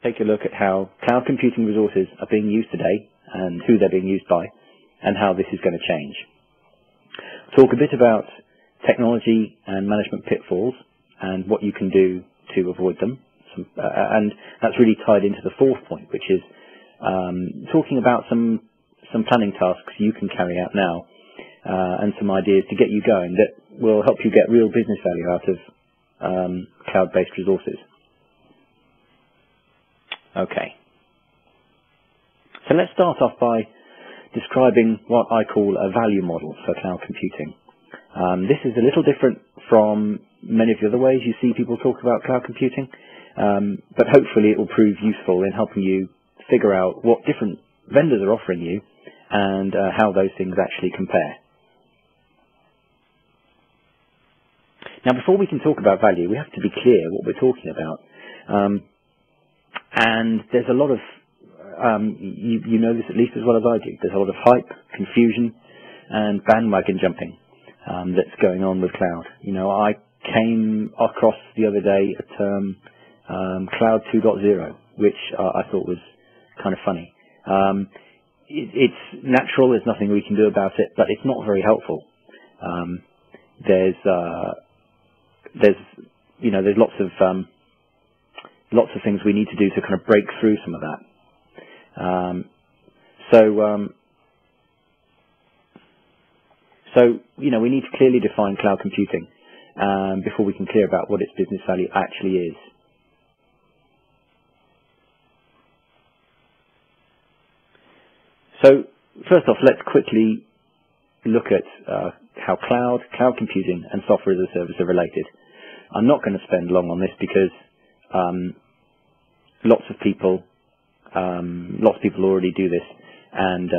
take a look at how cloud computing resources are being used today and who they're being used by and how this is going to change. Talk a bit about technology and management pitfalls and what you can do to avoid them. And that's really tied into the fourth point, which is talking about some planning tasks you can carry out now and some ideas to get you going that will help you get real business value out of cloud-based resources. Okay. So let's start off by describing what I call a value model for cloud computing. This is a little different from many of the other ways you see people talk about cloud computing, but hopefully it will prove useful in helping you figure out what different vendors are offering you and how those things actually compare. Now, before we can talk about value, we have to be clear what we're talking about. And there's a lot of, you know this at least as well as I do, there's a lot of hype, confusion, and bandwagon jumping that's going on with cloud. You know, I came across the other day a term, Cloud 2.0, which I thought was kind of funny. It's natural, there's nothing we can do about it, but it's not very helpful. There's lots of things we need to do to kind of break through some of that. So you know, we need to clearly define cloud computing before we can clear about what its business value actually is. So first off, let's quickly look at how cloud computing and software as a service are related. I'm not going to spend long on this because lots of people already do this, and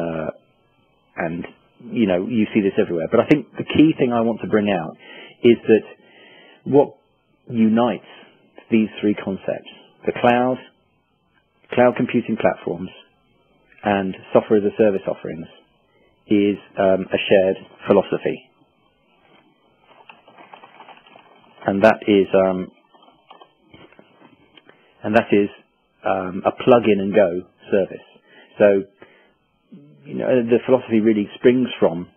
you know, you see this everywhere. But I think the key thing I want to bring out is that what unites these three concepts, the cloud computing platforms, and software as a service offerings, is a shared philosophy. And that is a plug-in and go service. So, you know, the philosophy really springs from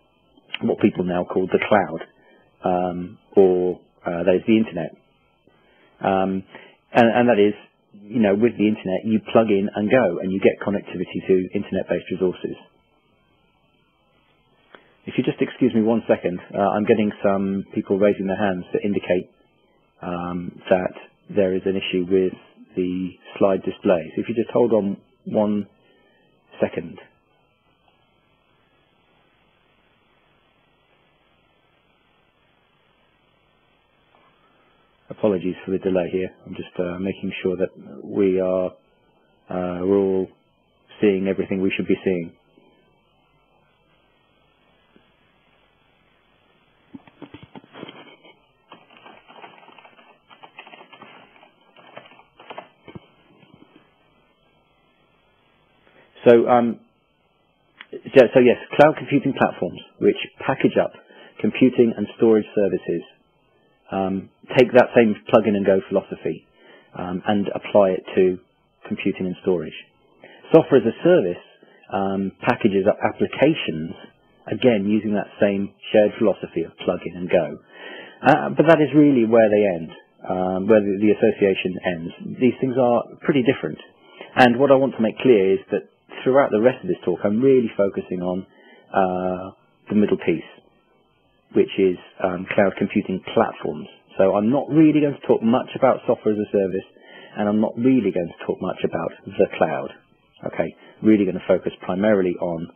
what people now call the cloud, or that is the internet. And that is, you know, with the internet, you plug in and go, and you get connectivity to internet-based resources. If you just excuse me 1 second, I'm getting some people raising their hands to indicate that there is an issue with the slide display. So if you just hold on 1 second. Apologies for the delay here. I'm just making sure that we're all seeing everything we should be seeing. So yes, cloud computing platforms which package up computing and storage services, take that same plug-in and go philosophy and apply it to computing and storage. Software as a service packages up applications, again using that same shared philosophy of plug-in and go. But that is really where they end, where the association ends. These things are pretty different. And what I want to make clear is that throughout the rest of this talk, I'm really focusing on the middle piece, which is cloud computing platforms. So I'm not really going to talk much about software as a service, and I'm not really going to talk much about the cloud. Okay, really going to focus primarily on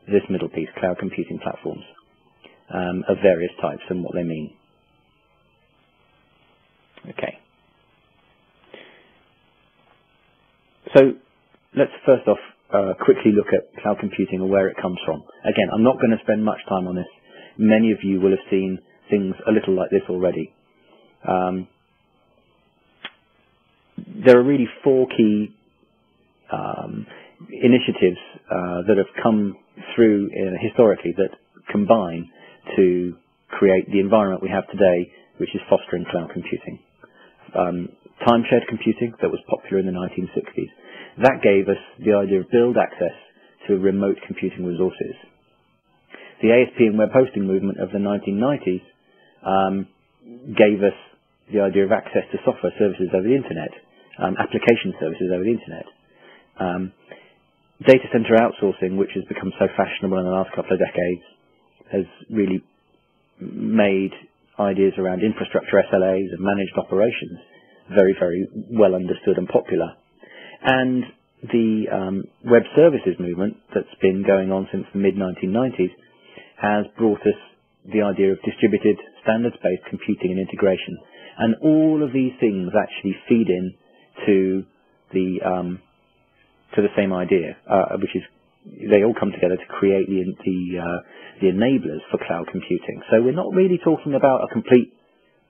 this middle piece, cloud computing platforms of various types and what they mean. Okay. So let's first off quickly look at cloud computing and where it comes from. Again, I'm not going to spend much time on this. Many of you will have seen things a little like this already. There are really four key initiatives that have come through historically that combine to create the environment we have today, which is fostering cloud computing. time-shared computing that was popular in the 1960s. That gave us the idea of build access to remote computing resources. The ASP and web hosting movement of the 1990s gave us the idea of access to software services over the internet, application services over the internet. Data center outsourcing, which has become so fashionable in the last couple of decades, has really made ideas around infrastructure SLAs and managed operations very, very well understood and popular. And the web services movement that's been going on since the mid-1990s has brought us the idea of distributed, standards-based computing and integration. And all of these things actually feed in to the same idea, which is they all come together to create the enablers for cloud computing. So we're not really talking about a complete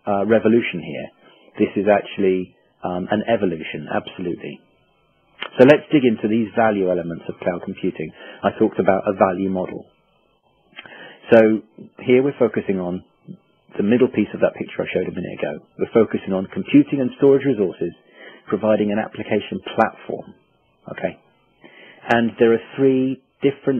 revolution here. This is actually an evolution, absolutely. So let's dig into these value elements of cloud computing. I talked about a value model. So here we're focusing on the middle piece of that picture I showed a minute ago. We're focusing on computing and storage resources, providing an application platform. Okay, and there are three different